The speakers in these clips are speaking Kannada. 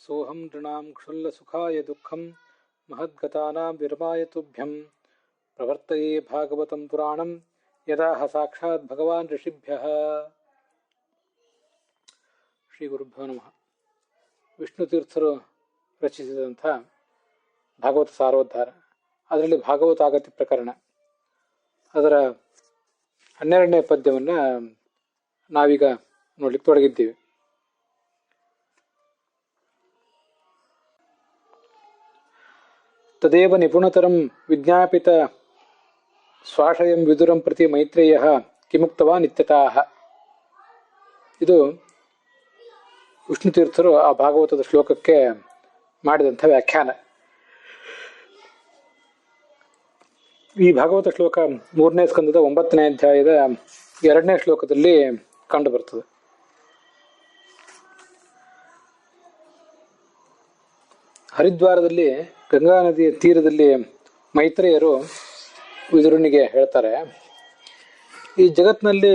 ಸೋಹಂ ನೃಣಾಂ ಕ್ಷುಲ್ಲಸುಖಾಯ ದುಃಖಂ ಮಹದ್ಗತಾನಾಂ ವಿರಮಾಯ ತುಭ್ಯಂ ಪ್ರವರ್ತಯೇ ಭಾಗವತಂ ಪುರಾಣಂ ಯದಾಹ ಸಾಕ್ಷಾತ್ ಭಗವಾನ್ ಋಷಿಭ್ಯಃ. ಶ್ರೀ ಗುರುಭ್ಯೋ ನಮಃ. ವಿಷ್ಣು ತೀರ್ಥರು ರಚಿಸಿದಂಥ ಭಾಗವತ ಸಾರೋದ್ಧಾರ, ಅದರಲ್ಲಿ ಭಾಗವತಾಗತಿ ಪ್ರಕರಣ, ಅದರ 12ನೇ ಪದ್ಯವನ್ನು ನಾವೀಗ ನೋಡ್ಲಿಕ್ಕೆ ತೊಡಗಿದ್ದೀವಿ. ತದೇವ ನಿಪುಣತರಂ ವಿಜ್ಞಾಪಿತ ಸ್ವಾಶಯಂ ವಿದುರಂ ಪ್ರತಿ ಮೈತ್ರೇಯ ಕಿಮುಕ್ತವಾನ್ ಇತ್ಯತಃ. ಇದು ವಿಷ್ಣು ತೀರ್ಥರು ಆ ಭಾಗವತದ ಶ್ಲೋಕಕ್ಕೆ ಮಾಡಿದಂಥ ವ್ಯಾಖ್ಯಾನ. ಈ ಭಾಗವತ ಶ್ಲೋಕ 3ನೇ ಸ್ಕಂದದ 9ನೇ ಅಧ್ಯಾಯದ 2ನೇ ಶ್ಲೋಕದಲ್ಲಿ ಕಂಡು ಬರ್ತದೆ. ಹರಿದ್ವಾರದಲ್ಲಿ ಗಂಗಾ ನದಿಯ ತೀರದಲ್ಲಿ ಮೈತ್ರೇಯರು ವಿದುರನಿಗೆ ಹೇಳ್ತಾರೆ, ಈ ಜಗತ್ತಿನಲ್ಲಿ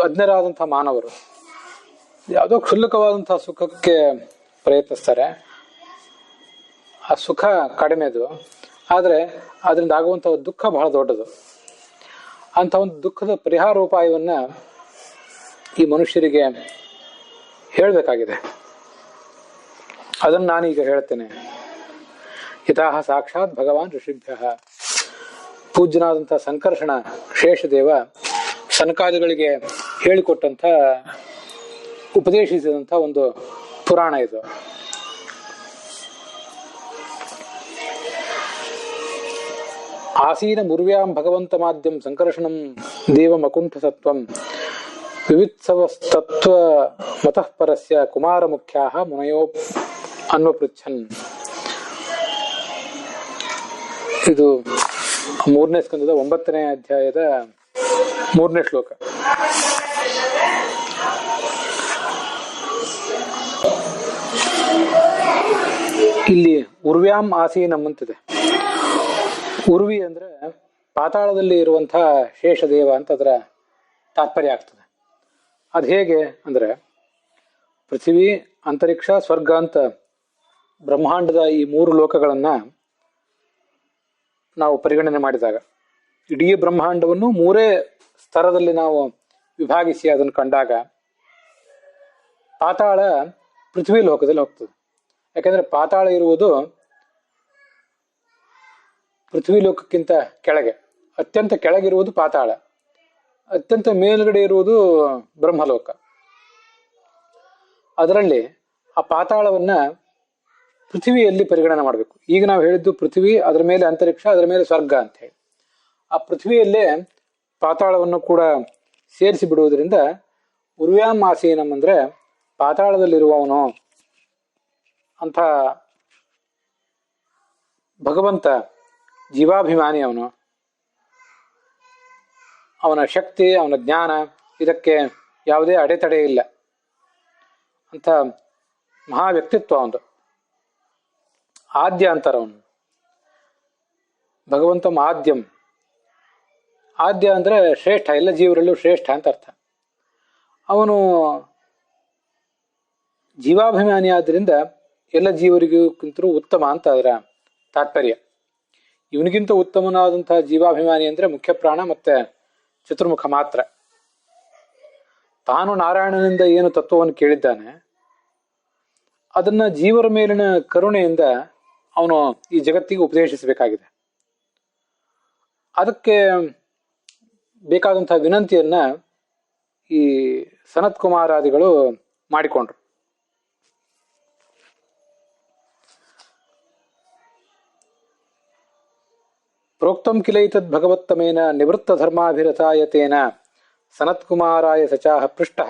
ಅಜ್ಞರಾದಂಥ ಮಾನವರು ಯಾವುದೋ ಕ್ಷುಲ್ಲಕವಾದಂಥ ಸುಖಕ್ಕೆ ಪ್ರಯತ್ನಿಸ್ತಾರೆ. ಆ ಸುಖ ಕಡಿಮೆದು, ಆದರೆ ಅದರಿಂದ ಆಗುವಂಥ ದುಃಖ ಬಹಳ ದೊಡ್ಡದು. ಅಂಥ ಒಂದು ದುಃಖದ ಪರಿಹಾರೋಪಾಯವನ್ನು ಈ ಮನುಷ್ಯರಿಗೆ ಹೇಳಬೇಕಾಗಿದೆ. ಅದನ್ನು ನಾನೀಗ ಹೇಳ್ತೇನೆ. ಯಥಾಹ ಸಾಕ್ಷಾತ್ ಭಗವಾನ್ ಋಷಿಭ್ಯಃ. ಪೂಜ್ಯನಾದಂಥ ಸಂಕರ್ಷಣ ಶೇಷದೇವ ಸನಕಾದಿಗಳಿಗೆ ಹೇಳಿಕೊಟ್ಟಂಥ, ಉಪದೇಶಿಸಿದಂಥ ಒಂದು ಪುರಾಣ ಇದು. ಆಸೀನ ಮುರ್ವ್ಯಾಂ ಭಗವಂತ ಮಾಧ್ಯಂ ಸಂಕರ್ಷಣಂ ದೇವಮಕುಂಠ ಸತ್ವಂ ವಿವಿತ್ಸವಸ್ತತ್ವ ಮತಃ ಪರಸ್ಯ ಕುಮಾರ ಮುಖ್ಯಾಃ ಮುನಯೋ ಅನ್ವಪೃಚ್ಛನ್. ಇದು 3ನೇ ಸ್ಕಂದದ 9ನೇ ಅಧ್ಯಾಯದ 3ನೇ ಶ್ಲೋಕ. ಇಲ್ಲಿ ಉರ್ವ್ಯಾಂ ಆಸೀನಂ ಅಂತಿದೆ. ಉರ್ವಿ ಅಂದ್ರೆ ಪಾತಾಳದಲ್ಲಿ ಇರುವಂತಹ ಶೇಷದೇವ ಅಂತ ಅದರ ತಾತ್ಪರ್ಯ ಆಗ್ತದೆ. ಅದು ಹೇಗೆ ಅಂದ್ರೆ, ಪೃಥ್ವಿ, ಅಂತರಿಕ್ಷ, ಸ್ವರ್ಗ ಅಂತ ಬ್ರಹ್ಮಾಂಡದ ಈ 3 ಲೋಕಗಳನ್ನ ನಾವು ಪರಿಗಣನೆ ಮಾಡಿದಾಗ, ಇಡೀ ಬ್ರಹ್ಮಾಂಡವನ್ನು 3 ಸ್ತರದಲ್ಲಿ ನಾವು ವಿಭಾಗಿಸಿ ಅದನ್ನು ಕಂಡಾಗ ಪಾತಾಳ ಪೃಥ್ವಿ ಲೋಕದಲ್ಲಿ ಹೋಗ್ತದೆ. ಯಾಕಂದ್ರೆ ಪಾತಾಳ ಇರುವುದು ಪೃಥ್ವಿ ಲೋಕಕ್ಕಿಂತ ಕೆಳಗೆ, ಅತ್ಯಂತ ಕೆಳಗಿರುವುದು ಪಾತಾಳ, ಅತ್ಯಂತ ಮೇಲ್ಗಡೆ ಇರುವುದು ಬ್ರಹ್ಮಲೋಕ. ಅದರಲ್ಲಿ ಆ ಪಾತಾಳವನ್ನ ಪೃಥ್ವಿಯಲ್ಲಿ ಪರಿಗಣನೆ ಮಾಡಬೇಕು. ಈಗ ನಾವು ಹೇಳಿದ್ದು ಪೃಥ್ವಿ, ಅದರ ಮೇಲೆ ಅಂತರಿಕ್ಷ, ಅದರ ಮೇಲೆ ಸ್ವರ್ಗ ಅಂತ ಹೇಳಿ. ಆ ಪೃಥ್ವಿಯಲ್ಲೇ ಪಾತಾಳವನ್ನು ಕೂಡ ಸೇರಿಸಿ ಬಿಡುವುದರಿಂದ ಉರ್ವ್ಯಾಂ ಆಸೀನಂ ಅಂದ್ರೆ ಪಾತಾಳದಲ್ಲಿರುವವನು ಅಂತ ಭಗವಂತ ಜೀವಾಭಿಮಾನಿ. ಅವನ ಶಕ್ತಿ, ಅವನ ಜ್ಞಾನ, ಇದಕ್ಕೆ ಯಾವುದೇ ಅಡೆತಡೆ ಇಲ್ಲ ಅಂತ ಮಹಾ ವ್ಯಕ್ತಿತ್ವ ಅವನು. ಆದ್ಯ ಅಂತಾರ ಅವನು. ಭಗವಂತಂ ಆದ್ಯಂ. ಆದ್ಯ ಅಂದ್ರೆ ಶ್ರೇಷ್ಠ, ಎಲ್ಲ ಜೀವರಲ್ಲೂ ಶ್ರೇಷ್ಠ ಅಂತ ಅರ್ಥ. ಅವನು ಜೀವಾಭಿಮಾನಿ ಆದ್ದರಿಂದ ಎಲ್ಲ ಜೀವರಿಗಿಂತಲೂ ಉತ್ತಮ ಅಂತ ಅದರ ತಾತ್ಪರ್ಯ. ಇವನಿಗಿಂತ ಉತ್ತಮನಾದಂತಹ ಜೀವಾಭಿಮಾನಿ ಅಂದ್ರೆ ಮುಖ್ಯ ಪ್ರಾಣ ಮತ್ತೆ ಚತುರ್ಮುಖ ಮಾತ್ರ. ತಾನು ನಾರಾಯಣನಿಂದ ಏನು ತತ್ವವನ್ನು ಕೇಳಿದ್ದಾನೆ ಅದನ್ನ ಜೀವರ ಮೇಲಿನ ಕರುಣೆಯಿಂದ ಅವನು ಈ ಜಗತ್ತಿಗೆ ಉಪದೇಶಿಸಬೇಕಾಗಿದೆ. ಅದಕ್ಕೆ ಬೇಕಾದಂತಹ ವಿನಂತಿಯನ್ನ ಈ ಸನತ್ ಕುಮಾರಾದಿಗಳು ಮಾಡಿಕೊಂಡ್ರು. ಪ್ರೋಕ್ತಂ ಕಿಲೈತದ್ ಭಗವತ್ತಮೇನ ನಿವೃತ್ತ ಧರ್ಮಾಭಿರತಾಯತೇನ ಸನತ್ಕುಮಾರಾಯ ಸಚಾಹ ಪೃಷ್ಟಃ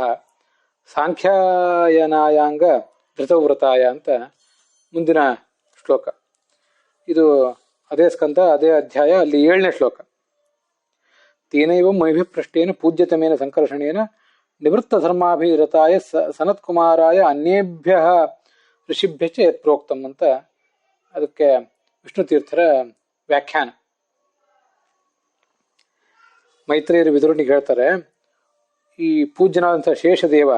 ಸಾಂಖ್ಯಾಯನಾಯಾಂಗ ಧೃತವ್ರತಾಯ ಅಂತ ಮುಂದಿನ ಶ್ಲೋಕ. ಇದು ಅದೇ ಸ್ಕಂದ, ಅದೇ ಅಧ್ಯಾಯ, ಅಲ್ಲಿ 7ನೇ ಶ್ಲೋಕ. ತೇನೈವ ಮೈಭಿಪ್ರಷ್ಟೇನ ಪೂಜ್ಯತಮೇನ ಸಂಕರ್ಷಣೇನ ನಿವೃತ್ತ ಧರ್ಮಾಭಿರತಾಯ ಸನತ್ಕುಮಾರಾಯ ಅನ್ಯೇಭ್ಯ ಋಷಿಭ್ಯ ಚ ಯತ್ ಪ್ರೋಕ್ತಂ ಅಂತ ಅದಕ್ಕೆ ವಿಷ್ಣು ತೀರ್ಥರ ವ್ಯಾಖ್ಯಾನ. ಮೈತ್ರೇಯರು ವಿದುರನಿಗೆ ಹೇಳ್ತಾರೆ, ಈ ಪೂಜ್ಯನಾದಂಥ ಶೇಷದೇವ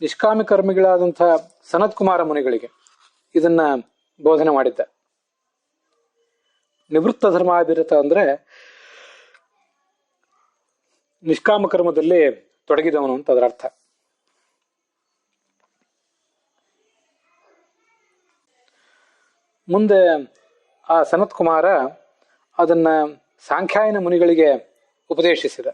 ನಿಷ್ಕಾಮಿ ಕರ್ಮಿಗಳಾದಂಥ ಸನತ್ ಕುಮಾರ ಮುನಿಗಳಿಗೆ ಇದನ್ನ ಬೋಧನೆ ಮಾಡಿದ್ದ. ನಿವೃತ್ತ ಧರ್ಮಾಭಿರತ ಅಂದ್ರೆ ನಿಷ್ಕಾಮ ಕರ್ಮದಲ್ಲಿ ತೊಡಗಿದವನು ಅಂತ ಅದರ ಅರ್ಥ. ಮುಂದೆ ಆ ಸನತ್ ಕುಮಾರ ಅದನ್ನ ಸಾಂಖ್ಯಾಯನ ಮುನಿಗಳಿಗೆ ಉಪದೇಶಿಸಿದ.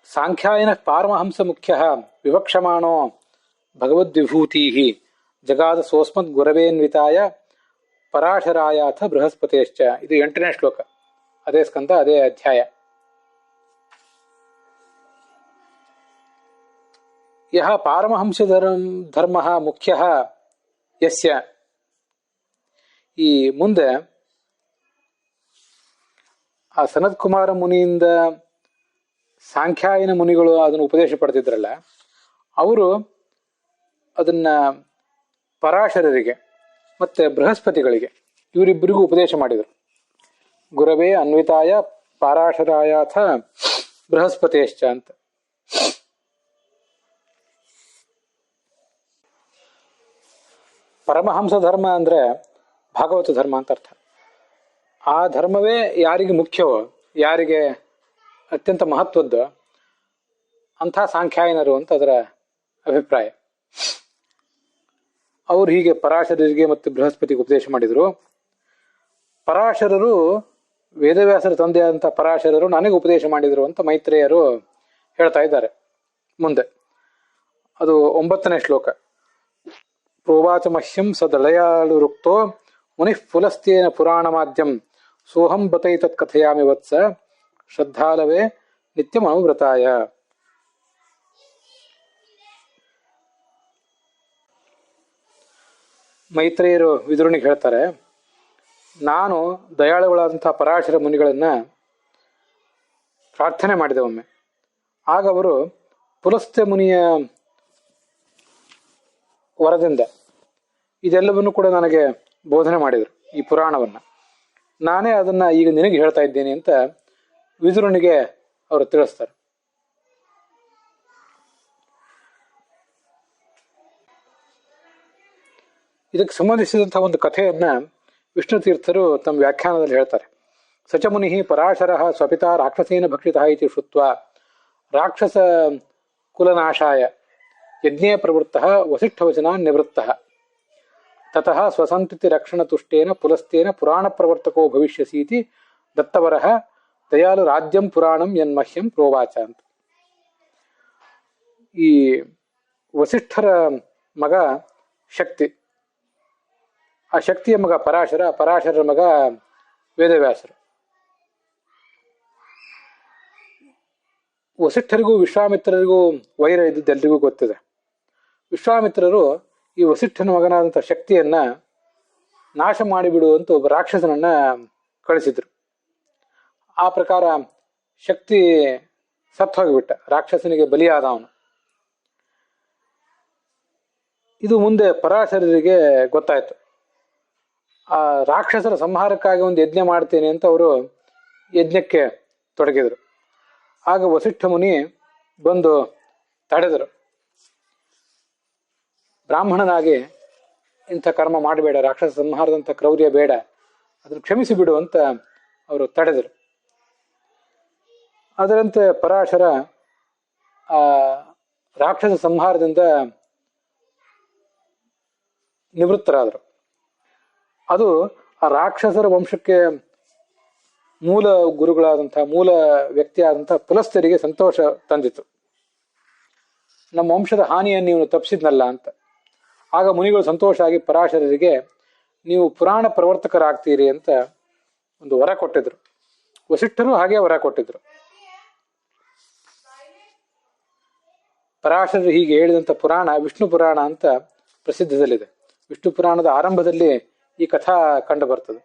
ಸಾಂಖ್ಯಾಯನ ಪಾರಮಹಂಸ ಮುಖ್ಯ ವಿವಕ್ಷಮಾಣೋ ಭಗವದ್ವಿಭೂತಿ ಜಗಾದ ಸೋಸ್ಮದ್ ಗುರವೇನ್ವಿತಾಯ ಪರಾಶರಾಯಾಥ ಬೃಹಸ್ಪತಿಶ್ಚ. ಇದು 8ನೇ ಶ್ಲೋಕ, ಅದೇ ಸ್ಕಂದ, ಅದೇ ಅಧ್ಯಾಯ. ಯಹ ಪಾರಮಹಂಸ ಧರ್ಮ ಮುಖ್ಯ ಯಸ್ಯ. ಈ ಮುಂದೆ ಆ ಸನತ್ ಕುಮಾರ ಮುನಿಯಿಂದ ಸಾಂಖ್ಯಾಯನ ಮುನಿಗಳು ಅದನ್ನು ಉಪದೇಶ ಪಡೆದಿದ್ರಲ್ಲ, ಅವರು ಅದನ್ನ ಪರಾಶರರಿಗೆ ಮತ್ತೆ ಬೃಹಸ್ಪತಿಗಳಿಗೆ ಇವರಿಬ್ಬರಿಗೂ ಉಪದೇಶ ಮಾಡಿದರು. ಗುರವೇ ಅನ್ವಿತಾಯ ಪರಾಶರಾಯಾಥ ಬೃಹಸ್ಪತಿಶ್ಚ ಅಂತ. ಪರಮಹಂಸ ಧರ್ಮ ಅಂದ್ರೆ ಭಾಗವತ ಧರ್ಮ ಅಂತ ಅರ್ಥ. ಆ ಧರ್ಮವೇ ಯಾರಿಗೆ ಮುಖ್ಯವೋ, ಯಾರಿಗೆ ಅತ್ಯಂತ ಮಹತ್ವದ್ದು, ಅಂಥ ಸಾಂಖ್ಯಾಯನರು ಅಂತ ಅದರ ಅಭಿಪ್ರಾಯ. ಅವರು ಹೀಗೆ ಪರಾಶರರಿಗೆ ಮತ್ತು ಬೃಹಸ್ಪತಿಗೆ ಉಪದೇಶ ಮಾಡಿದರು. ಪರಾಶರರು, ವೇದವ್ಯಾಸರ ತಂದೆಯಾದಂಥ ಪರಾಶರರು ನನಗೆ ಉಪದೇಶ ಮಾಡಿದರು ಅಂತ ಮೈತ್ರೇಯರು ಹೇಳ್ತಾ ಇದ್ದಾರೆ. ಮುಂದೆ ಅದು 9ನೇ ಶ್ಲೋಕ. ಪ್ರೋವಾಚ ಮಹ್ಯಂ ಸದಳಯಾಳುರುಕ್ತೋ ಮುನಿಃ ಪುಲಸ್ತ್ಯೇನ ಪುರಾಣ ಮಾಧ್ಯಂ ಸೋಹಂ ಬತೈತತ್ ಕಥಯಾಮಿ ವತ್ಸ ಶ್ರದ್ಧಾಲವೇ ನಿತ್ಯಮನುವ್ರತಾಯ. ಮೈತ್ರೇಯರು ವಿದುರನಿಗೆ ಹೇಳ್ತಾರೆ, ನಾನು ದಯಾಳುಗಳಾದಂತಹ ಪರಾಶರ ಮುನಿಗಳನ್ನ ಪ್ರಾರ್ಥನೆ ಮಾಡಿದೆ ಒಮ್ಮೆ. ಆಗ ಅವರು ಪುಲಸ್ತ್ಯ ಮುನಿಯ ವರದಿಂದ ಇದೆಲ್ಲವನ್ನು ಕೂಡ ನನಗೆ ಬೋಧನೆ ಮಾಡಿದರು, ಈ ಪುರಾಣವನ್ನ. ನಾನೇ ಅದನ್ನ ಈಗ ನಿನಗೆ ಹೇಳ್ತಾ ಇದ್ದೇನೆ ಅಂತ ವಿದುರನಿಗೆ ಅವರು ತಿಳಿಸ್ತಾರೆ. ಇದಕ್ಕೆ ಸಂಬಂಧಿಸಿದಂತಹ ಒಂದು ಕಥೆಯನ್ನ ವಿಷ್ಣು ತೀರ್ಥರು ತಮ್ಮ ವ್ಯಾಖ್ಯಾನದಲ್ಲಿ ಹೇಳ್ತಾರೆ. ಸಚಮುನಿ ಪರಾಶರ ಸ್ವಪಿತಾ ರಾಕ್ಷಸೇನ ಭಕ್ಷಿತ ಇತಿ ಶ್ರುತ್ವಾ ರಾಕ್ಷಸ ಕುಲನಾಶಾಯ ಯಜ್ಞೇ ಪ್ರವೃತ್ತ ವಸಿಷ್ಠವಚನ ನಿವೃತ್ತ ತತಃ ಸ್ವಸಂತತಿ ರಕ್ಷಣ ತುಷ್ಟೇನ ಪುಲಸ್ತೇನ ಪುರಾಣ ಪ್ರವರ್ತಕೋ ಭವಿಷ್ಯಸೀತಿ ದತ್ತವರಃ ದಯಾಲು ರಾಜ್ಯಂ ಪುರಾಣಂ ಯನ್ಮಹ್ಯಂ ಪ್ರೋವಾಚ ಅಂತ. ಈ ವಸಿಷ್ಠರ ಮಗ ಶಕ್ತಿ, ಆ ಶಕ್ತಿಯ ಮಗ ಪರಾಶರ, ಪರಾಶರರ ಮಗ ವೇದವ್ಯಾಸರು. ವಸಿಷ್ಠರಿಗೂ ವಿಶ್ವಾಮಿತ್ರರಿಗೂ ವೈರ ಇದ್ದದ್ದು ಎಲ್ರಿಗೂ ಗೊತ್ತಿದೆ. ವಿಶ್ವಾಮಿತ್ರರು ಈ ವಸಿಷ್ಠನ ಮಗನಾದಂಥ ಶಕ್ತಿಯನ್ನ ನಾಶ ಮಾಡಿಬಿಡುವಂತ ಒಬ್ಬ ರಾಕ್ಷಸನನ್ನ ಕಳಿಸಿದ್ರು. ಆ ಪ್ರಕಾರ ಶಕ್ತಿ ಸತ್ತು ಹೋಗಿಬಿಟ್ಟ, ರಾಕ್ಷಸನಿಗೆ ಬಲಿಯಾದ ಅವನು. ಇದು ಮುಂದೆ ಪರಾಶರರಿಗೆ ಗೊತ್ತಾಯ್ತು. ಆ ರಾಕ್ಷಸರ ಸಂಹಾರಕ್ಕಾಗಿ ಒಂದು ಯಜ್ಞ ಮಾಡ್ತೇನೆ ಅಂತ ಅವರು ಯಜ್ಞಕ್ಕೆ ತೊಡಗಿದರು. ಆಗ ವಸಿಷ್ಠ ಮುನಿ ಬಂದು ತಡೆದರು. ಬ್ರಾಹ್ಮಣನಾಗಿ ಇಂಥ ಕರ್ಮ ಮಾಡಬೇಡ, ರಾಕ್ಷಸ ಸಂಹಾರದಂಥ ಕ್ರೌರ್ಯ ಬೇಡ, ಅದನ್ನು ಕ್ಷಮಿಸಿ ಬಿಡು ಅಂತ ಅವರು ತಡೆದರು. ಅದರಂತೆ ಪರಾಶರ ಆ ರಾಕ್ಷಸ ಸಂಹಾರದಿಂದ ನಿವೃತ್ತರಾದರು. ಅದು ಆ ರಾಕ್ಷಸರ ವಂಶಕ್ಕೆ ಮೂಲ ಗುರುಗಳಾದಂತಹ, ಮೂಲ ವ್ಯಕ್ತಿಯಾದಂತಹ ಪುಲಸ್ತ್ಯರಿಗೆ ಸಂತೋಷ ತಂದಿತು. ನಮ್ಮ ವಂಶದ ಹಾನಿಯನ್ನು ನೀವು ತಪ್ಪಿಸಿದ್ನಲ್ಲ ಅಂತ. ಆಗ ಮುನಿಗಳು ಸಂತೋಷ ಆಗಿ ಪರಾಶರರಿಗೆ ನೀವು ಪುರಾಣ ಪ್ರವರ್ತಕರಾಗ್ತೀರಿ ಅಂತ ಒಂದು ವರ ಕೊಟ್ಟಿದ್ರು. ವಸಿಷ್ಠರು ಹಾಗೆ ವರ ಕೊಟ್ಟಿದ್ರು. ಪರಾಶರರು ಹೀಗೆ ಹೇಳಿದಂಥ ಪುರಾಣ ವಿಷ್ಣು ಪುರಾಣ ಅಂತ ಪ್ರಸಿದ್ಧದಲ್ಲಿದೆ. ವಿಷ್ಣು ಪುರಾಣದ ಆರಂಭದಲ್ಲಿ ಈ ಕಥಾ ಕಂಡು ಬರ್ತದೆ.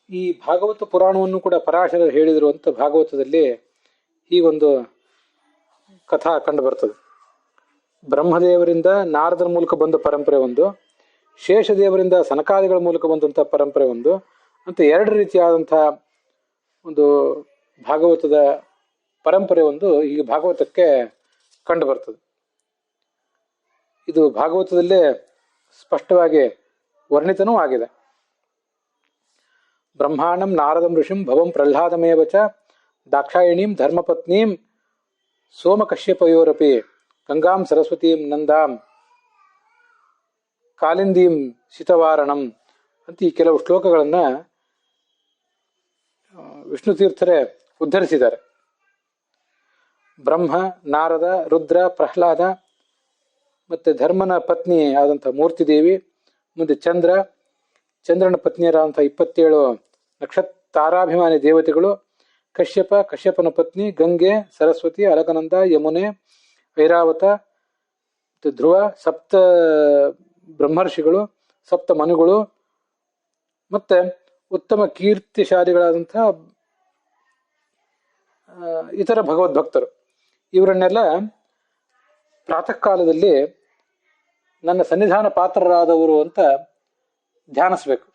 ಈ ಭಾಗವತ ಪುರಾಣವನ್ನು ಕೂಡ ಪರಾಶರರು ಹೇಳಿದರು ಅಂತ ಭಾಗವತದಲ್ಲಿ ಹೀಗೊಂದು ಕಥಾ ಕಂಡು ಬರ್ತದೆ. ಬ್ರಹ್ಮದೇವರಿಂದ ನಾರದರ ಮೂಲಕ ಬಂದ ಪರಂಪರೆ ಒಂದು, ಶೇಷದೇವರಿಂದ ಸನಕಾದಿಗಳ ಮೂಲಕ ಬಂದಂಥ ಪರಂಪರೆ ಒಂದು ಅಂತ ಎರಡು ರೀತಿಯಾದಂತಹ ಒಂದು ಭಾಗವತದ ಪರಂಪರೆ ಒಂದು ಈ ಭಾಗವತಕ್ಕೆ ಕಂಡು ಬರ್ತದೆ. ಇದು ಭಾಗವತದಲ್ಲೇ ಸ್ಪಷ್ಟವಾಗಿ ವರ್ಣಿತನೂ ಆಗಿದೆ. ಬ್ರಹ್ಮಾಂಡಂ ನಾರದಂ ಋಷಿಂ ಭವಂ ಪ್ರಹ್ಲಾದಮೇವಚ ದಾಕ್ಷಾಯಿಣೀಂ ಧರ್ಮಪತ್ನೀಂ ಸೋಮಕಶ್ಯಪಯೋರಪಿ ಗಂಗಾಂ ಸರಸ್ವತೀಂ ನಂದಾಂ ಕಾಲಿಂದೀಂ ಶಿತವಾರಣಂ ಅಂತ ಈ ಕೆಲವು ಶ್ಲೋಕಗಳನ್ನು ವಿಷ್ಣು ತೀರ್ಥರೇ ಉದ್ಧರಿಸಿದ್ದಾರೆ. ಬ್ರಹ್ಮ, ನಾರದ, ರುದ್ರ, ಪ್ರಹ್ಲಾದ ಮತ್ತು ಧರ್ಮನ ಪತ್ನಿ ಆದಂಥ ಮೂರ್ತಿದೇವಿ, ಮುಂದೆ ಚಂದ್ರನ ಪತ್ನಿಯರಾದಂಥ 27 ತಾರಾಭಿಮಾನಿ ದೇವತೆಗಳು, ಕಶ್ಯಪನ ಪತ್ನಿ ಗಂಗೆ, ಸರಸ್ವತಿ, ಅಲಕನಂದ, ಯಮುನೆ, ಐರಾವತ, ಧ್ರುವ, 7 ಬ್ರಹ್ಮರ್ಷಿಗಳು, 7 ಮನುಗಳು, ಮತ್ತೆ ಉತ್ತಮ ಕೀರ್ತಿಶಾಲಿಗಳಾದಂಥ ಇತರ ಭಗವದ್ಭಕ್ತರು. ಇವರನ್ನೆಲ್ಲ ಪ್ರಾತಃ ಕಾಲದಲ್ಲಿ ನನ್ನ ಸನ್ನಿಧಾನ ಪಾತ್ರರಾದವರು ಅಂತ ಧ್ಯಾನಿಸ್ಬೇಕು.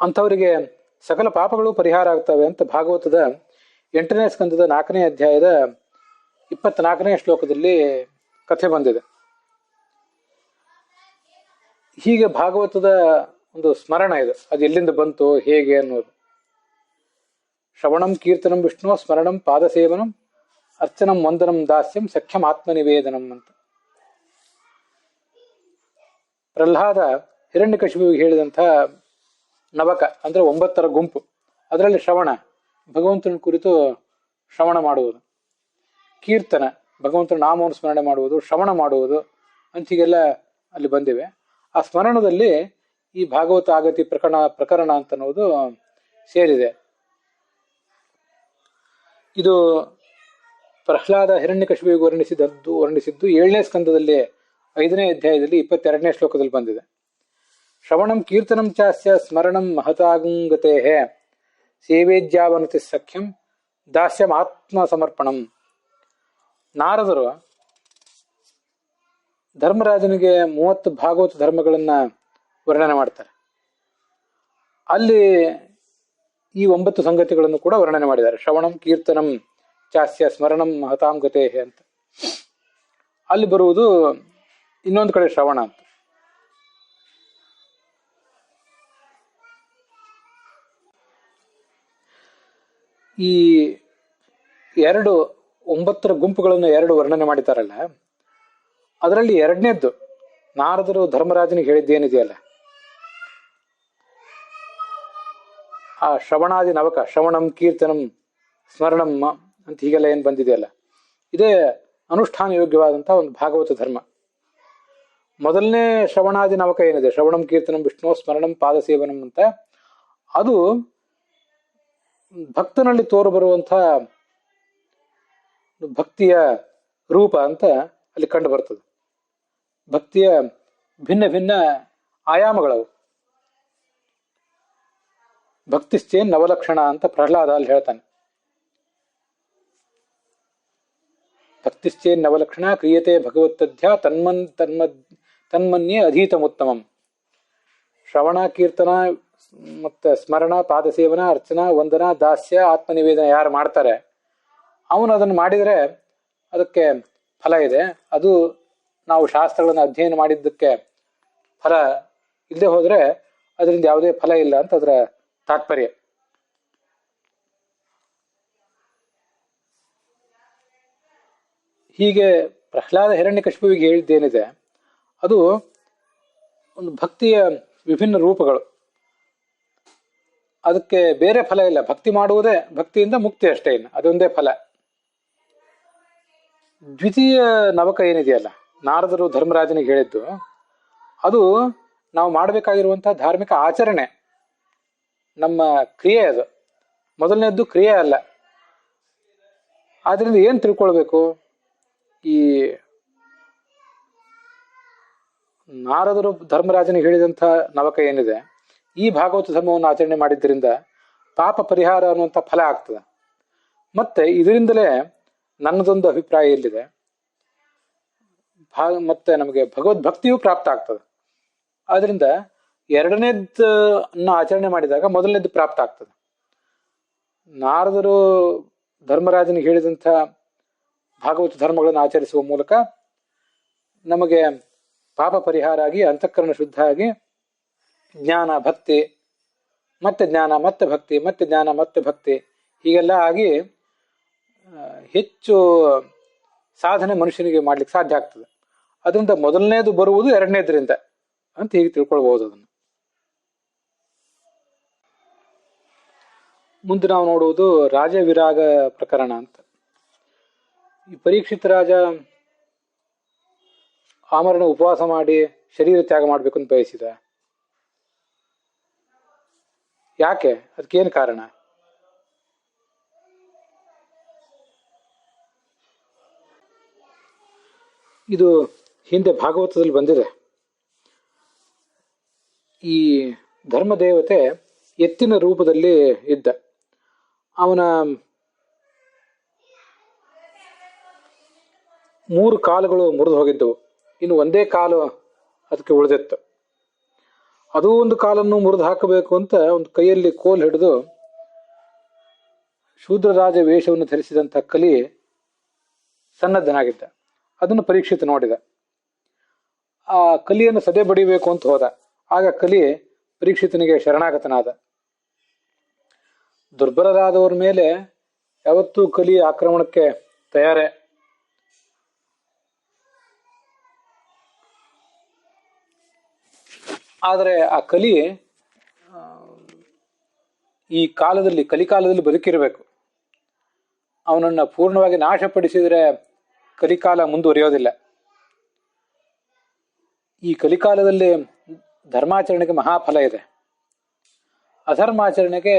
ಅಂಥವರಿಗೆ ಸಕಲ ಪಾಪಗಳು ಪರಿಹಾರ ಆಗ್ತವೆ ಅಂತ ಭಾಗವತದ 8ನೇ ಸ್ಕಂದದ 4ನೇ ಅಧ್ಯಾಯದ 24ನೇ ಶ್ಲೋಕದಲ್ಲಿ ಕಥೆ ಬಂದಿದೆ. ಹೀಗೆ ಭಾಗವತದ ಒಂದು ಸ್ಮರಣ ಇದೆ. ಅದು ಎಲ್ಲಿಂದ ಬಂತು, ಹೇಗೆ ಅನ್ನೋದು. ಶ್ರವಣಂ ಕೀರ್ತನಂ ವಿಷ್ಣು ಸ್ಮರಣಂ ಪಾದಸೇವನಂ ಅರ್ಚನಂ ವಂದನಂ ದಾಸ್ಯಂ ಸಖ್ಯಂ ಆತ್ಮನಿವೇದನಂ ಅಂತ. ಪ್ರಹ್ಲಾದ ಹಿರಣ್ಯಕಶಿಪುವಿಗೆ ಹೇಳಿದಂಥ ನವಕ ಅಂದ್ರೆ 9 ಗುಂಪು. ಅದರಲ್ಲಿ ಶ್ರವಣ, ಭಗವಂತನ ಕುರಿತು ಶ್ರವಣ ಮಾಡುವುದು. ಕೀರ್ತನ, ಭಗವಂತನ ನಾಮವನ್ನು ಸ್ಮರಣೆ ಮಾಡುವುದು, ಶ್ರವಣ ಮಾಡುವುದು ಅಂತಿಗೆಲ್ಲ ಅಲ್ಲಿ ಬಂದಿವೆ. ಆ ಸ್ಮರಣದಲ್ಲಿ ಈ ಭಾಗವತ ಆಗತಿ ಪ್ರಕರಣ ಅಂತ ಅನ್ನೋದು ಸೇರಿದೆ. ಇದು ಪ್ರಹ್ಲಾದ ಹಿರಣ್ಯಕಶಿಪುವಿಗೆ ವರ್ಣಿಸಿದ್ದು 7ನೇ ಸ್ಕಂದದಲ್ಲಿ 5ನೇ ಅಧ್ಯಾಯದಲ್ಲಿ 22ನೇ ಶ್ಲೋಕದಲ್ಲಿ ಬಂದಿದೆ. ಶ್ರವಣಂ ಕೀರ್ತನಂ ಚಾಸ್ಯ ಸ್ಮರಣಂ ಮಹತಾಗಂಗತೆ ಸೇವೇಜ್ಯಾವನತಿ ಸಖ್ಯಂ ದಾಸ್ಯಂ ಆತ್ಮ ಸಮರ್ಪಣಂ. ನಾರದರು ಧರ್ಮರಾಜನಿಗೆ 30 ಭಾಗವತ ಧರ್ಮಗಳನ್ನ ವರ್ಣನೆ ಮಾಡ್ತಾರೆ. ಅಲ್ಲಿ ಈ 9 ಸಂಗತಿಗಳನ್ನು ಕೂಡ ವರ್ಣನೆ ಮಾಡಿದ್ದಾರೆ. ಶ್ರವಣಂ ಕೀರ್ತನಂ ಚಾಸ್ಯ ಸ್ಮರಣಂ ಮಹತಾಂಗತೆ ಅಂತ. ಅಲ್ಲಿ ಬರುವುದು ಇನ್ನೊಂದು ಕಡೆ ಶ್ರವಣ ಅಂತ. ಈ 9 ಗುಂಪುಗಳನ್ನು 2 ವರ್ಣನೆ ಮಾಡಿತಾರಲ್ಲ, ಅದರಲ್ಲಿ 2ನೇದ್ದು ನಾರದರು ಧರ್ಮರಾಜನಿಗೆ ಹೇಳಿದ್ದೇನಿದೆಯಲ್ಲ, ಆ ಶ್ರವಣಾದಿ ನವಕ, ಶ್ರವಣಂ ಕೀರ್ತನಂ ಸ್ಮರಣಂ ಅಂತ ಹೀಗೆಲ್ಲ ಏನು ಬಂದಿದೆಯಲ್ಲ, ಇದೇ ಅನುಷ್ಠಾನ ಯೋಗ್ಯವಾದಂಥ ಒಂದು ಭಾಗವತ ಧರ್ಮ. ಮೊದಲನೇ ಶ್ರವಣಾದಿ ನವಕ ಏನಿದೆ, ಶ್ರವಣಂ ಕೀರ್ತನಂ ವಿಷ್ಣು ಸ್ಮರಣಂ ಪಾದಸೇವನಂ ಅಂತ, ಅದು ಭಕ್ತನಲ್ಲಿ ತೋರು ಬರುವಂಥ ಭಕ್ತಿಯ ರೂಪ ಅಂತ ಅಲ್ಲಿ ಕಂಡು ಬರ್ತದೆ. ಭಕ್ತಿಯ ಭಿನ್ನ ಭಿನ್ನ ಆಯಾಮಗಳವು. ಭಕ್ತಿಶ್ಚೇನ್ ನವಲಕ್ಷಣ ಅಂತ ಪ್ರಹ್ಲಾದ ಅಲ್ಲಿ ಹೇಳ್ತಾನೆ. ಭಕ್ತಿಶ್ಚೇನ್ ನವಲಕ್ಷಣ ಕ್ರಿಯತೆ ಭಗವತ್ತಧ್ಯ ತನ್ಮನ್ಯೇ ಅಧೀತಮುತ್ತಮಂ. ಶ್ರವಣ, ಕೀರ್ತನ ಮತ್ತು ಸ್ಮರಣ, ಪಾದಸೇವನ, ಅರ್ಚನಾ, ವಂದನ, ದಾಸ್ಯ, ಆತ್ಮನಿವೇದನ ಯಾರು ಮಾಡ್ತಾರೆ ಅವನು ಅದನ್ನು ಮಾಡಿದರೆ ಅದಕ್ಕೆ ಫಲ ಇದೆ. ಅದು ನಾವು ಶಾಸ್ತ್ರಗಳನ್ನು ಅಧ್ಯಯನ ಮಾಡಿದ್ದಕ್ಕೆ ಫಲ ಇಲ್ಲದೆ ಹೋದರೆ ಅದರಿಂದ ಯಾವುದೇ ಫಲ ಇಲ್ಲ ಅಂತ ಅದರ ತಾತ್ಪರ್ಯ. ಹೀಗೆ ಪ್ರಹ್ಲಾದ ಹಿರಣ್ಯಕಶಿಪುವಿಗೆ ಹೇಳಿದ್ದೇನಿದೆ ಅದು ಒಂದು ಭಕ್ತಿಯ ವಿಭಿನ್ನ ರೂಪಗಳು. ಅದಕ್ಕೆ ಬೇರೆ ಫಲ ಇಲ್ಲ. ಭಕ್ತಿ ಮಾಡುವುದೇ, ಭಕ್ತಿಯಿಂದ ಮುಕ್ತಿ ಅಷ್ಟೇ, ಇನ್ನು ಅದೊಂದೇ ಫಲ. ದ್ವಿತೀಯ ನವಕ ಏನಿದೆಯಲ್ಲ, ನಾರದರು ಧರ್ಮರಾಜನಿಗೆ ಹೇಳಿದ್ದು, ಅದು ನಾವು ಮಾಡಬೇಕಾಗಿರುವಂತಹ ಧಾರ್ಮಿಕ ಆಚರಣೆ, ನಮ್ಮ ಕ್ರಿಯೆ. ಅದು ಮೊದಲನೇದ್ದು ಕ್ರಿಯೆ ಅಲ್ಲ. ಆದ್ರಿಂದ ಏನು ತಿಳ್ಕೊಳ್ಬೇಕು, ಈ ನಾರದರು ಧರ್ಮರಾಜನಿಗೆ ಹೇಳಿದಂಥ ನವಕ ಏನಿದೆ, ಈ ಭಾಗವತ ಧರ್ಮವನ್ನು ಆಚರಣೆ ಮಾಡಿದ್ದರಿಂದ ಪಾಪ ಪರಿಹಾರ ಅನ್ನುವಂಥ ಫಲ ಆಗ್ತದೆ. ಮತ್ತೆ ಇದರಿಂದಲೇ ನನ್ನದೊಂದು ಅಭಿಪ್ರಾಯ ಇಲ್ಲಿದೆ, ಮತ್ತೆ ನಮಗೆ ಭಗವದ್ಭಕ್ತಿಯೂ ಪ್ರಾಪ್ತ ಆಗ್ತದೆ. ಆದ್ರಿಂದ ಎರಡನೇದನ್ನ ಆಚರಣೆ ಮಾಡಿದಾಗ ಮೊದಲನೇದು ಪ್ರಾಪ್ತ ಆಗ್ತದೆ. ನಾರದರು ಧರ್ಮರಾಜನಿಗೆ ಹೇಳಿದಂಥ ಭಾಗವತ ಧರ್ಮಗಳನ್ನು ಆಚರಿಸುವ ಮೂಲಕ ನಮಗೆ ಪಾಪ ಪರಿಹಾರ ಆಗಿ ಅಂತಃಕರಣ ಶುದ್ಧ ಆಗಿ ಜ್ಞಾನ ಭಕ್ತಿ ಮತ್ತೆ ಜ್ಞಾನ ಮತ್ತೆ ಭಕ್ತಿ ಮತ್ತೆ ಜ್ಞಾನ ಮತ್ತೆ ಭಕ್ತಿ ಹೀಗೆಲ್ಲ ಆಗಿ ಹೆಚ್ಚು ಸಾಧನೆ ಮನುಷ್ಯನಿಗೆ ಮಾಡ್ಲಿಕ್ಕೆ ಸಾಧ್ಯ ಆಗ್ತದೆ. ಅದರಿಂದ ಮೊದಲನೇದು ಬರುವುದು ಎರಡನೇದ್ರಿಂದ ಅಂತ ಹೀಗೆ ತಿಳ್ಕೊಳ್ಬಹುದು. ಅದನ್ನು ಮುಂದೆ ನಾವು ನೋಡುವುದು ರಾಜ ವಿರಾಗ ಪ್ರಕರಣ ಅಂತ. ಈ ಪರೀಕ್ಷಿತ ರಾಜ ಆಮರಣ ಉಪವಾಸ ಮಾಡಿ ಶರೀರ ತ್ಯಾಗ ಮಾಡ್ಬೇಕು ಅಂತ ಬಯಸಿದ. ಯಾಕೆ? ಅದಕ್ಕೇನು ಕಾರಣ? ಇದು ಹಿಂದೆ ಭಾಗವತದಲ್ಲಿ ಬಂದಿದೆ. ಈ ಧರ್ಮದೇವತೆ ಎತ್ತಿನ ರೂಪದಲ್ಲಿ ಇದ್ದ. ಅವನ 3 ಕಾಲುಗಳು ಮುರಿದು ಹೋಗಿದ್ದವು. ಇನ್ನು ಒಂದೇ ಕಾಲು ಅದಕ್ಕೆ ಉಳಿದಿತ್ತು. ಅದೂ ಒಂದು ಕಾಲನ್ನು ಮುರಿದು ಹಾಕಬೇಕು ಅಂತ ಒಂದು ಕೈಯಲ್ಲಿ ಕೋಲ್ ಹಿಡಿದು ಶೂದ್ರರಾಜ ವೇಷವನ್ನು ಧರಿಸಿದಂಥ ಕಲಿ ಸನ್ನದ್ಧನಾಗಿದ್ದ. ಅದನ್ನು ಪರೀಕ್ಷಿತ ನೋಡಿದ. ಆ ಕಲಿಯನ್ನು ಸದೆ ಬಡಿಬೇಕು ಅಂತ ಹೋದ. ಆಗ ಕಲಿ ಪರೀಕ್ಷಿತನಿಗೆ ಶರಣಾಗತನಾದ. ದುರ್ಬಲರಾದವರ ಮೇಲೆ ಯಾವತ್ತೂ ಕಲಿ ಆಕ್ರಮಣಕ್ಕೆ ತಯಾರೇ. ಆದರೆ ಆ ಕಲಿ ಈ ಕಾಲದಲ್ಲಿ ಕಲಿಕಾಲದಲ್ಲಿ ಬದುಕಿರಬೇಕು. ಅವನನ್ನು ಪೂರ್ಣವಾಗಿ ನಾಶಪಡಿಸಿದರೆ ಕಲಿಕಾಲ ಮುಂದುವರಿಯೋದಿಲ್ಲ. ಈ ಕಲಿಕಾಲದಲ್ಲಿ ಧರ್ಮಾಚರಣೆಗೆ ಮಹಾಫಲ ಇದೆ, ಅಧರ್ಮಾಚರಣೆಗೆ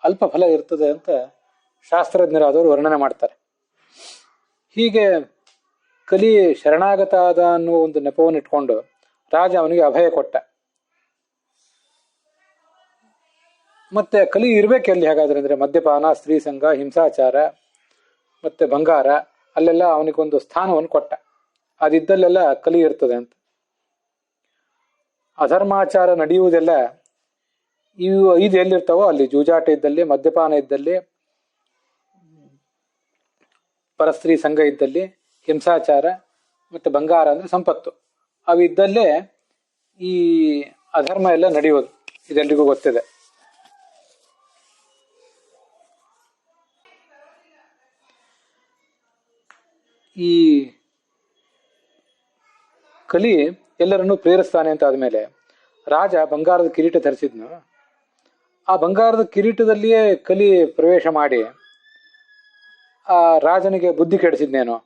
ಅಲ್ಪ ಫಲ ಇರ್ತದೆ ಅಂತ ಶಾಸ್ತ್ರಜ್ಞರಾದವರು ವರ್ಣನೆ ಮಾಡ್ತಾರೆ. ಹೀಗೆ ಕಲಿ ಶರಣಾಗತ ಆದ ಅನ್ನುವ ಒಂದು ನೆಪವನ್ನು ಇಟ್ಕೊಂಡು ರಾಜ ಅವನಿಗೆ ಅಭಯ ಕೊಟ್ಟ. ಮತ್ತೆ ಕಲಿ ಇರ್ಬೇಕೆಲ್ಲಿ ಹಾಗಾದ್ರೆ ಅಂದ್ರೆ ಮದ್ಯಪಾನ, ಸ್ತ್ರೀ ಸಂಘ, ಹಿಂಸಾಚಾರ ಮತ್ತೆ ಬಂಗಾರ ಅಲ್ಲೆಲ್ಲ ಅವನಿಗೊಂದು ಸ್ಥಾನವನ್ನು ಕೊಟ್ಟ. ಅದಿದ್ದಲ್ಲೆಲ್ಲ ಕಲಿ ಇರ್ತದೆ ಅಂತ. ಅಧರ್ಮಾಚಾರ ನಡೆಯುವುದೆಲ್ಲ ಇವು 5 ಎಲ್ಲಿರ್ತಾವೋ ಅಲ್ಲಿ ಜೂಜಾಟ ಇದ್ದಲ್ಲಿ, ಮದ್ಯಪಾನ ಇದ್ದಲ್ಲಿ, ಪರಸ್ತ್ರೀ ಸಂಘ ಇದ್ದಲ್ಲಿ, ಹಿಂಸಾಚಾರ ಮತ್ತೆ ಬಂಗಾರ ಅಂದ್ರೆ ಸಂಪತ್ತು, ಅವು ಇದ್ದಲ್ಲೇ ಈ ಅಧರ್ಮ ಎಲ್ಲ ನಡೆಯೋದು. ಇದೆಲ್ಲರಿಗೂ ಗೊತ್ತಿದೆ. ಈ ಕಲಿ ಎಲ್ಲರನ್ನೂ ಪ್ರೇರಿಸ್ತಾನೆ ಅಂತ ಆದ್ಮೇಲೆ ರಾಜ ಬಂಗಾರದ ಕಿರೀಟ ಧರಿಸಿದ್ನು. ಆ ಬಂಗಾರದ ಕಿರೀಟದಲ್ಲಿಯೇ ಕಲಿ ಪ್ರವೇಶ ಮಾಡಿ ಆ ರಾಜನಿಗೆ ಬುದ್ಧಿ ಕೆಡಿಸಿದ್ನೇನೋ.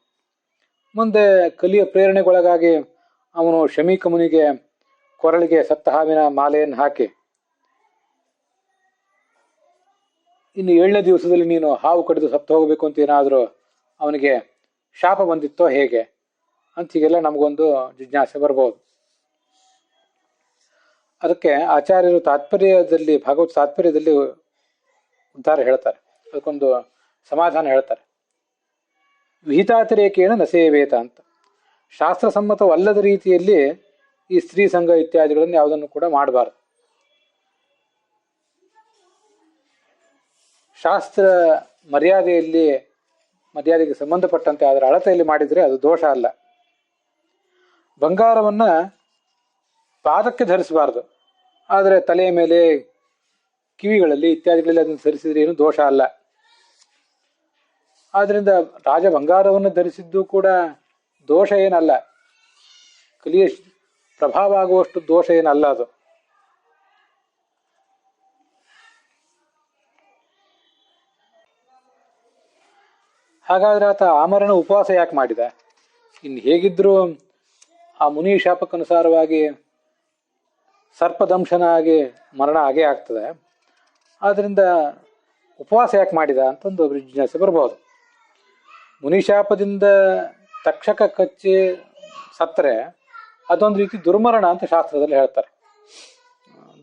ಮುಂದೆ ಕಲಿಯ ಪ್ರೇರಣೆಗೊಳಗಾಗಿ ಅವನು ಶಮೀಕ ಮುನಿಗೆ ಕೊರಳಿಗೆ ಸತ್ತ ಹಾವಿನ ಮಾಲೆಯನ್ನು ಹಾಕಿ, ಇನ್ನು 7ನೇ ದಿವಸದಲ್ಲಿ ನೀನು ಹಾವು ಕಡಿದು ಸತ್ತು ಹೋಗಬೇಕು ಅಂತ ಏನಾದರೂ ಅವನಿಗೆ ಶಾಪ ಬಂದಿತ್ತೋ ಹೇಗೆ ಅಂತ ಹೀಗೆಲ್ಲ ನಮಗೊಂದು ಜಿಜ್ಞಾಸೆ ಬರ್ಬೋದು. ಅದಕ್ಕೆ ಆಚಾರ್ಯರು ತಾತ್ಪರ್ಯದಲ್ಲಿ, ಭಾಗವತ ತಾತ್ಪರ್ಯದಲ್ಲಿ ಉದ್ಧಾರ ಹೇಳ್ತಾರೆ, ಅದಕ್ಕೊಂದು ಸಮಾಧಾನ ಹೇಳ್ತಾರೆ. ವಿಹಿತಾತಿರೇಕೇಣ ನ ಸೇವೇತ ಅಂತ. ಶಾಸ್ತ್ರಸಮ್ಮತವಲ್ಲದ ರೀತಿಯಲ್ಲಿ ಈ ಸ್ತ್ರೀ ಸಂಘ ಇತ್ಯಾದಿಗಳನ್ನು ಯಾವುದನ್ನು ಕೂಡ ಮಾಡಬಾರದು. ಶಾಸ್ತ್ರ ಮರ್ಯಾದೆಗೆ ಸಂಬಂಧಪಟ್ಟಂತೆ ಅದರ ಅಳತೆಯಲ್ಲಿ ಮಾಡಿದರೆ ಅದು ದೋಷ ಅಲ್ಲ. ಬಂಗಾರವನ್ನ ಪಾದಕ್ಕೆ ಧರಿಸಬಾರದು, ಆದರೆ ತಲೆಯ ಮೇಲೆ, ಕಿವಿಗಳಲ್ಲಿ ಇತ್ಯಾದಿಗಳಲ್ಲಿ ಅದನ್ನು ಧರಿಸಿದ್ರೆ ಏನು ದೋಷ ಅಲ್ಲ. ಆದ್ರಿಂದ ರಾಜ ಬಂಗಾರವನ್ನು ಧರಿಸಿದ್ದು ಕೂಡ ದೋಷ ಏನಲ್ಲ, ಕಲಿಯ ಪ್ರಭಾವ ಆಗುವಷ್ಟು ದೋಷ ಏನಲ್ಲ ಅದು. ಹಾಗಾದ್ರೆ ಆತ ಆಮರಣ ಉಪವಾಸ ಯಾಕೆ ಮಾಡಿದ? ಇನ್ನು ಹೇಗಿದ್ರು ಆ ಮುನಿ ಶಾಪಕ್ಕನುಸಾರವಾಗಿ ಸರ್ಪದಂಶನ ಆಗಿ ಮರಣ ಆಗೇ ಆಗ್ತದೆ. ಆದ್ರಿಂದ ಉಪವಾಸ ಯಾಕೆ ಮಾಡಿದ ಅಂತಂದು ಜಿಜ್ಞಾಸೆ ಬರ್ಬೋದು. ಮುನಿಶಾಪದಿಂದ ತಕ್ಷಕ ಕಚ್ಚಿ ಸತ್ತರೆ ಅದೊಂದು ರೀತಿ ದುರ್ಮರಣ ಅಂತ ಶಾಸ್ತ್ರದಲ್ಲಿ ಹೇಳ್ತಾರೆ.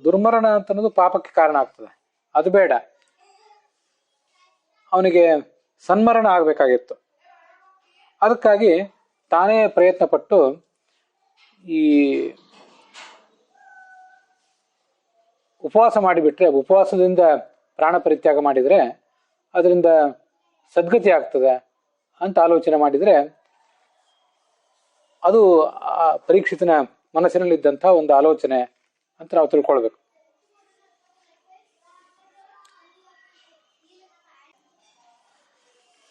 ದುರ್ಮರಣ ಅಂತನ್ನೋದು ಪಾಪಕ್ಕೆ ಕಾರಣ ಆಗ್ತದೆ, ಅದು ಬೇಡ. ಅವನಿಗೆ ಸನ್ಮರಣ ಆಗಬೇಕಾಗಿತ್ತು. ಅದಕ್ಕಾಗಿ ತಾನೇ ಪ್ರಯತ್ನ ಪಟ್ಟು ಈ ಉಪವಾಸ ಮಾಡಿಬಿಟ್ರೆ, ಉಪವಾಸದಿಂದ ಪ್ರಾಣ ಪರಿತ್ಯಾಗ ಮಾಡಿದರೆ ಅದರಿಂದ ಸದ್ಗತಿ ಆಗ್ತದೆ ಅಂತ ಆಲೋಚನೆ ಮಾಡಿದರೆ ಅದು ಪರೀಕ್ಷಿತನ ಮನಸ್ಸಿನಲ್ಲಿದ್ದಂಥ ಒಂದು ಆಲೋಚನೆ ಅಂತ ನಾವು ತಿಳ್ಕೊಳ್ಬೇಕು.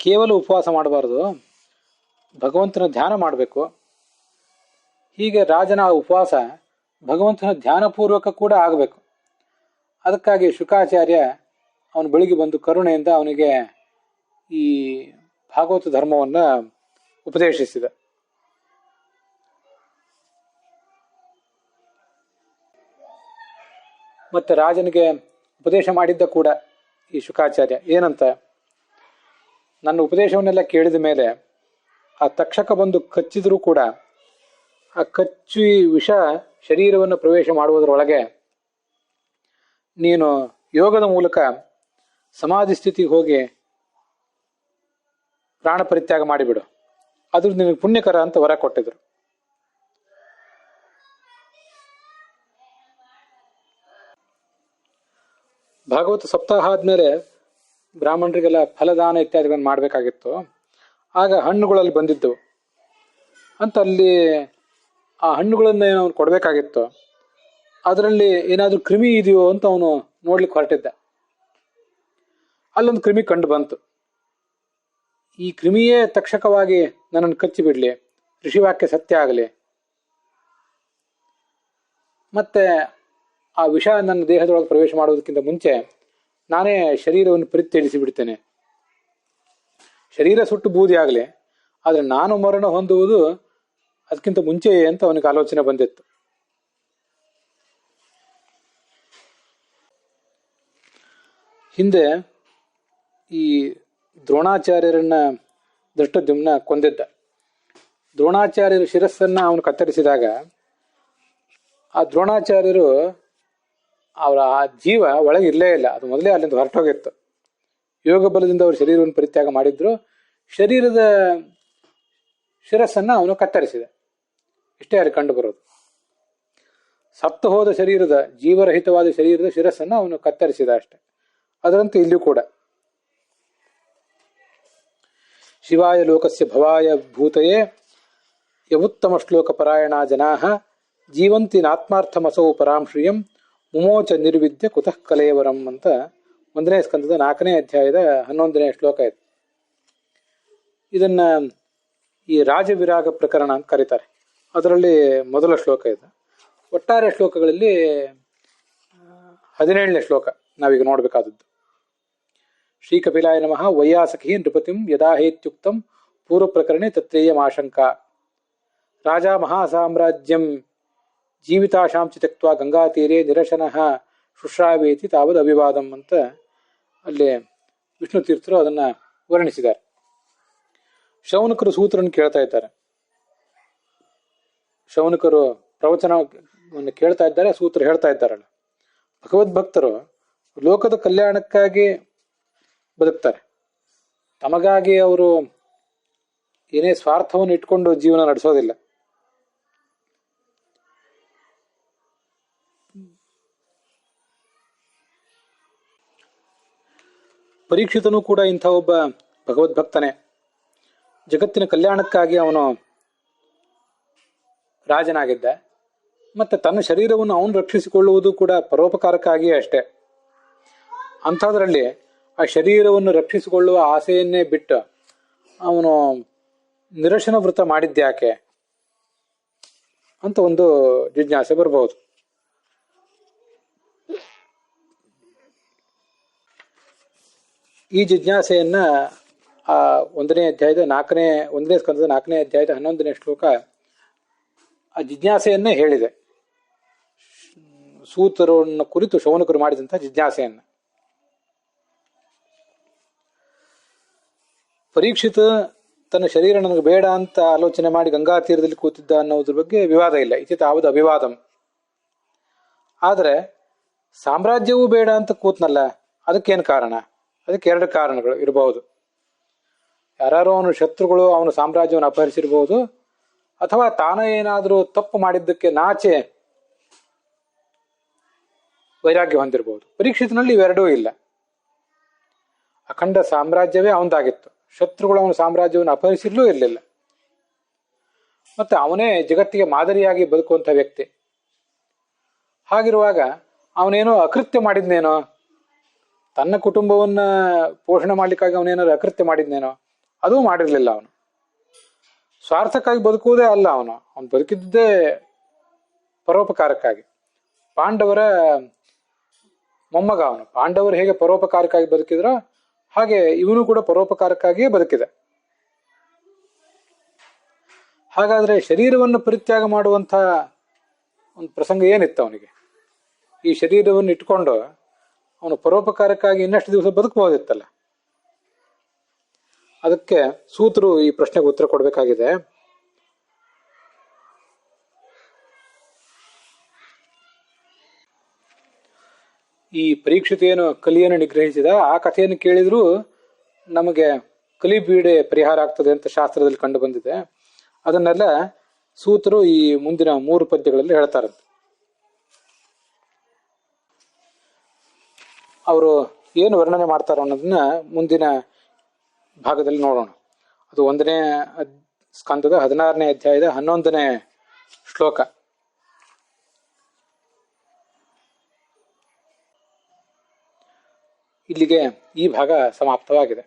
ಕೇವಲ ಉಪವಾಸ ಮಾಡಬಾರ್ದು, ಭಗವಂತನ ಧ್ಯಾನ ಮಾಡಬೇಕು. ಹೀಗೆ ರಾಜನ ಉಪವಾಸ ಭಗವಂತನ ಧ್ಯಾನಪೂರ್ವಕ ಕೂಡ ಆಗಬೇಕು. ಅದಕ್ಕಾಗಿ ಶುಕಾಚಾರ್ಯ ಅವನು ಬೆಳಿಗ್ಗೆ ಬಂದು ಕರುಣೆಯಿಂದ ಅವನಿಗೆ ಈ ಭಾಗವತ ಧರ್ಮವನ್ನು ಉಪದೇಶಿಸಿದ. ಮತ್ತೆ ರಾಜನಿಗೆ ಉಪದೇಶ ಮಾಡಿದ್ದ ಕೂಡ ಈ ಶುಕಾಚಾರ್ಯ ಏನಂತ, ನನ್ನ ಉಪದೇಶವನ್ನೆಲ್ಲ ಕೇಳಿದ ಮೇಲೆ ಆ ತಕ್ಷಕ ಬಂದು ಕಚ್ಚಿದ್ರೂ ಕೂಡ ಆ ಕಚ್ಚಿ ವಿಷ ಶರೀರವನ್ನು ಪ್ರವೇಶ ಮಾಡುವುದರೊಳಗೆ ನೀನು ಯೋಗದ ಮೂಲಕ ಸಮಾಧಿ ಸ್ಥಿತಿಗೆ ಹೋಗಿ ಪ್ರಾಣ ಪರಿತ್ಯಾಗ ಮಾಡಿಬಿಡು, ಅದು ನಿನಗೆ ಪುಣ್ಯಕರ ಅಂತ ವರ ಕೊಟ್ಟಿದ್ರು. ಭಾಗವತ ಸಪ್ತಾಹ ಆದ್ಮೇಲೆ ಬ್ರಾಹ್ಮಣರಿಗೆಲ್ಲ ಫಲದಾನ ಇತ್ಯಾದಿಗಳನ್ನು ಮಾಡಬೇಕಾಗಿತ್ತು. ಆಗ ಹಣ್ಣುಗಳಲ್ಲಿ ಬಂದಿದ್ದವು ಅಂತ ಅಲ್ಲಿ ಆ ಹಣ್ಣುಗಳನ್ನು ಏನು ಅವನು ಕೊಡಬೇಕಾಗಿತ್ತು. ಅದರಲ್ಲಿ ಏನಾದರೂ ಕ್ರಿಮಿ ಇದೆಯೋ ಅಂತ ಅವನು ನೋಡ್ಲಿಕ್ಕೆ ಹೊರಟಿದ್ದ. ಅಲ್ಲೊಂದು ಕ್ರಿಮಿ ಕಂಡು ಬಂತು. ಈ ಕ್ರಿಮಿಯೇ ತಕ್ಷಕವಾಗಿ ನನ್ನನ್ನು ಕಚ್ಚಿಬಿಡ್ಲಿ, ಋಷಿವಾಕ್ಯ ಸತ್ಯ ಆಗಲಿ, ಮತ್ತೆ ಆ ವಿಷ ನನ್ನ ದೇಹದೊಳಗೆ ಪ್ರವೇಶ ಮಾಡುವುದಕ್ಕಿಂತ ಮುಂಚೆ ನಾನೇ ಶರೀರವನ್ನು ಪರಿತ್ಯಜಿಸಿ ಬಿಡ್ತೇನೆ, ಶರೀರ ಸುಟ್ಟು ಬೂದಿ ಆಗಲಿ, ಆದರೆ ನಾನು ಮರಣ ಹೊಂದುವುದು ಅದಕ್ಕಿಂತ ಮುಂಚೆಯೇ ಅಂತ ಅವನಿಗೆ ಆಲೋಚನೆ ಬಂದಿತ್ತು. ಹಿಂದೆ ಈ ದ್ರೋಣಾಚಾರ್ಯರನ್ನ ದೃಷ್ಟದ್ಯುಮ್ನ ಕೊಂದಿದ್ದ. ದ್ರೋಣಾಚಾರ್ಯರ ಶಿರಸ್ಸನ್ನ ಅವನು ಕತ್ತರಿಸಿದಾಗ ಆ ದ್ರೋಣಾಚಾರ್ಯರು ಅವರ ಆ ಜೀವ ಒಳಗೆ ಇರಲೇ ಇಲ್ಲ, ಅದು ಮೊದಲೇ ಅಲ್ಲಿಂದ ಹೊರಟೋಗಿತ್ತು. ಯೋಗ ಬಲದಿಂದ ಅವರು ಶರೀರವನ್ನು ಪರಿತ್ಯಾಗ ಮಾಡಿದ್ರು, ಶರೀರದ ಶಿರಸ್ಸನ್ನ ಅವನು ಕತ್ತರಿಸಿದ. ಇಷ್ಟೇ ಅಲ್ಲಿ ಕಂಡು ಬರೋದು. ಸತ್ತು ಹೋದ ಶರೀರದ, ಜೀವರಹಿತವಾದ ಶರೀರದ ಶಿರಸ್ಸನ್ನ ಅವನು ಕತ್ತರಿಸಿದ ಅಷ್ಟೆ. ಅದರಂತೆ ಇಲ್ಲಿಯೂ ಕೂಡ ಶಿವಾಯ ಲೋಕಸ್ಯ ಭವಾಯ ಭೂತಯೇ ಯವುತ್ತಮ ಶ್ಲೋಕ ಪರಾಯಣ ಜನಾಃ ಜೀವಂತಿ ನಾತ್ಮಾರ್ಥಮಸೌ ಪರಾಂ ಶ್ರಿಯಂ ಮುಮೋಚ ನಿರ್ವಿದ್ಯ ಕುತಃ ಕಲೇವರಂ ಅಂತ 1ನೇ ಸ್ಕಂದದ 4ನೇ ಅಧ್ಯಾಯದ 11ನೇ ಶ್ಲೋಕ ಇದೆ. ಇದನ್ನ ಈ ರಾಜವಿರಾಗ ಪ್ರಕರಣ ಅಂತ ಕರೀತಾರೆ. ಅದರಲ್ಲಿ ಮೊದಲ ಶ್ಲೋಕ ಇದೆ. ಒಟ್ಟಾರೆ ಶ್ಲೋಕಗಳಲ್ಲಿ 17ನೇ ಶ್ಲೋಕ ನಾವೀಗ ನೋಡ್ಬೇಕಾದದ್ದು. ಶ್ರೀ ಕಪಿಲಾಯ ನಮಃ ವೈಯಾಸಕಿ ನೃಪತಿಂ ಯದಾಹೇತ್ಯುಕ್ತಂ ಪೂರ್ವ ಪ್ರಕರಣೆ ತತ್ರೇಯಂ ಆಶಂಕಾ ರಾಜ ಮಹಾಸಾಮ್ರಾಜ್ಯಂ ಜೀವಿತಾಶಾಂಚ ತ್ಯಕ್ತ್ವಾ ಗಂಗಾತೀರೆ ನಿರಶನಃ ಶುಶ್ರಾವೇತಿ ತಾವದ್ ಅವಿವಾದಂ ಅಂತ ಅಲ್ಲಿ ವಿಷ್ಣು ತೀರ್ಥರು ಅದನ್ನ ವರ್ಣಿಸಿದ್ದಾರೆ. ಶೌನಕರು ಸೂತ್ರವನ್ನು ಕೇಳ್ತಾ ಇದ್ದಾರೆ. ಶೌನಕರು ಪ್ರವಚನವನ್ನು ಕೇಳ್ತಾ ಇದ್ದಾರೆ, ಸೂತ್ರ ಹೇಳ್ತಾ ಇದ್ದಾರಲ್ಲ. ಭಗವದ್ಭಕ್ತರು ಲೋಕದ ಕಲ್ಯಾಣಕ್ಕಾಗಿ ಬದುಕ್ತಾರೆ. ತಮಗಾಗಿ ಅವರು ಏನೇ ಸ್ವಾರ್ಥವನ್ನು ಇಟ್ಕೊಂಡು ಜೀವನ ನಡೆಸೋದಿಲ್ಲ. ಪರೀಕ್ಷಿತನು ಕೂಡ ಇಂಥ ಒಬ್ಬ ಭಗವದ್ಭಕ್ತನೇ. ಜಗತ್ತಿನ ಕಲ್ಯಾಣಕ್ಕಾಗಿ ಅವನು ರಾಜನಾಗಿದ್ದ. ಮತ್ತೆ ತನ್ನ ಶರೀರವನ್ನು ಅವನು ರಕ್ಷಿಸಿಕೊಳ್ಳುವುದು ಕೂಡ ಪರೋಪಕಾರಕ್ಕಾಗಿಯೇ ಅಷ್ಟೇ. ಅಂಥದ್ರಲ್ಲಿ ಆ ಶರೀರವನ್ನು ರಕ್ಷಿಸಿಕೊಳ್ಳುವ ಆಸೆಯನ್ನೇ ಬಿಟ್ಟು ಅವನು ನಿರಶನ ವೃತ ಮಾಡಿದ್ಯಾಕೆ ಅಂತ ಒಂದು ಜಿಜ್ಞಾಸೆ ಬರಬಹುದು. ಈ ಜಿಜ್ಞಾಸೆಯನ್ನ ಆ 1ನೇ ಅಧ್ಯಾಯದ 1ನೇ ಸ್ಕಂದದ 4ನೇ ಅಧ್ಯಾಯದ 11ನೇ ಶ್ಲೋಕ ಆ ಜಿಜ್ಞಾಸೆಯನ್ನೇ ಹೇಳಿದೆ. ಸೂತ್ರವನ್ನು ಕುರಿತು ಶೌನಕರು ಮಾಡಿದಂಥ ಜಿಜ್ಞಾಸೆಯನ್ನ. ಪರೀಕ್ಷಿತ ತನ್ನ ಶರೀರ ನನಗೆ ಬೇಡ ಅಂತ ಆಲೋಚನೆ ಮಾಡಿ ಗಂಗಾ ತೀರದಲ್ಲಿ ಕೂತಿದ್ದ ಅನ್ನೋದ್ರ ಬಗ್ಗೆ ವಿವಾದ ಇಲ್ಲ, ಇತಿ ತಾವದ್ ಅವಿವಾದಂ. ಆದರೆ ಸಾಮ್ರಾಜ್ಯವೂ ಬೇಡ ಅಂತ ಕೂತ್ನಲ್ಲ, ಅದಕ್ಕೇನು ಕಾರಣ? ಅದಕ್ಕೆ 2 ಕಾರಣಗಳು ಇರಬಹುದು. ಯಾರು ಅವನು ಶತ್ರುಗಳು ಅವನ ಸಾಮ್ರಾಜ್ಯವನ್ನು ಅಪಹರಿಸಿರಬಹುದು, ಅಥವಾ ತಾನೇ ಏನಾದರೂ ತಪ್ಪು ಮಾಡಿದ್ದಕ್ಕೆ ನಾಚೆ ವೈರಾಗ್ಯ ಹೊಂದಿರಬಹುದು. ಪರೀಕ್ಷಿತನಲ್ಲಿ ಇವೆರಡೂ ಇಲ್ಲ. ಅಖಂಡ ಸಾಮ್ರಾಜ್ಯವೇ ಅವನದಾಗಿತ್ತು. ಶತ್ರುಗಳು ಅವನ ಸಾಮ್ರಾಜ್ಯವನ್ನು ಅಪಹರಿಸಿರ್ಲೂ ಇರಲಿಲ್ಲ. ಮತ್ತೆ ಅವನೇ ಜಗತ್ತಿಗೆ ಮಾದರಿಯಾಗಿ ಬದುಕುವಂಥ ವ್ಯಕ್ತಿ. ಹಾಗಿರುವಾಗ ಅವನೇನೋ ಅಕೃತ್ಯ ಮಾಡಿದ್ನೇನೋ, ತನ್ನ ಕುಟುಂಬವನ್ನ ಪೋಷಣೆ ಮಾಡ್ಲಿಕ್ಕಾಗಿ ಅವನೇನಾದ್ರು ಅಕೃತ್ಯ ಮಾಡಿದ್ನೇನೋ, ಅದೂ ಮಾಡಿರ್ಲಿಲ್ಲ. ಅವನು ಸ್ವಾರ್ಥಕ್ಕಾಗಿ ಬದುಕುವುದೇ ಅಲ್ಲ. ಅವನು ಬದುಕಿದ್ದೇ ಪರೋಪಕಾರಕ್ಕಾಗಿ. ಪಾಂಡವರ ಮೊಮ್ಮಗ ಅವನು. ಪಾಂಡವರು ಹೇಗೆ ಪರೋಪಕಾರಕ್ಕಾಗಿ ಬದುಕಿದ್ರೋ ಹಾಗೆ ಇವನು ಕೂಡ ಪರೋಪಕಾರಕ್ಕಾಗಿಯೇ ಬದುಕಿದ. ಹಾಗಾದ್ರೆ ಶರೀರವನ್ನು ಪರಿತ್ಯಾಗ ಮಾಡುವಂಥ ಒಂದು ಪ್ರಸಂಗ ಏನಿತ್ತು ಅವನಿಗೆ? ಈ ಶರೀರವನ್ನು ಇಟ್ಕೊಂಡು ಅವನು ಪರೋಪಕಾರಕ್ಕಾಗಿ ಇನ್ನಷ್ಟು ದಿವಸ ಬದುಕಬಹುದಿತ್ತಲ್ಲ. ಅದಕ್ಕೆ ಸೂತರು ಈ ಪ್ರಶ್ನೆಗೆ ಉತ್ತರ ಕೊಡಬೇಕಾಗಿದೆ. ಈ ಪರೀಕ್ಷಿತ ಏನು ಕಲಿಯನ್ನು ನಿಗ್ರಹಿಸಿದ ಆ ಕಥೆಯನ್ನು ಕೇಳಿದ್ರು ನಮಗೆ ಕಲಿಬೀಡೆ ಪರಿಹಾರ ಆಗ್ತದೆ ಅಂತ ಶಾಸ್ತ್ರದಲ್ಲಿ ಕಂಡು ಬಂದಿದೆ. ಅದನ್ನೆಲ್ಲ ಸೂತರು ಈ ಮುಂದಿನ 3 ಪದ್ಯಗಳಲ್ಲಿ ಹೇಳ್ತಾರಂತೆ. ಅವರು ಏನು ವರ್ಣನೆ ಮಾಡ್ತಾರೋ ಅನ್ನೋದನ್ನ ಮುಂದಿನ ಭಾಗದಲ್ಲಿ ನೋಡೋಣ. ಅದು 1ನೇ ಸ್ಕಂದದ 16ನೇ ಅಧ್ಯಾಯದ 11ನೇ ಶ್ಲೋಕ. ಇಲ್ಲಿಗೆ ಈ ಭಾಗ ಸಮಾಪ್ತವಾಗಿದೆ.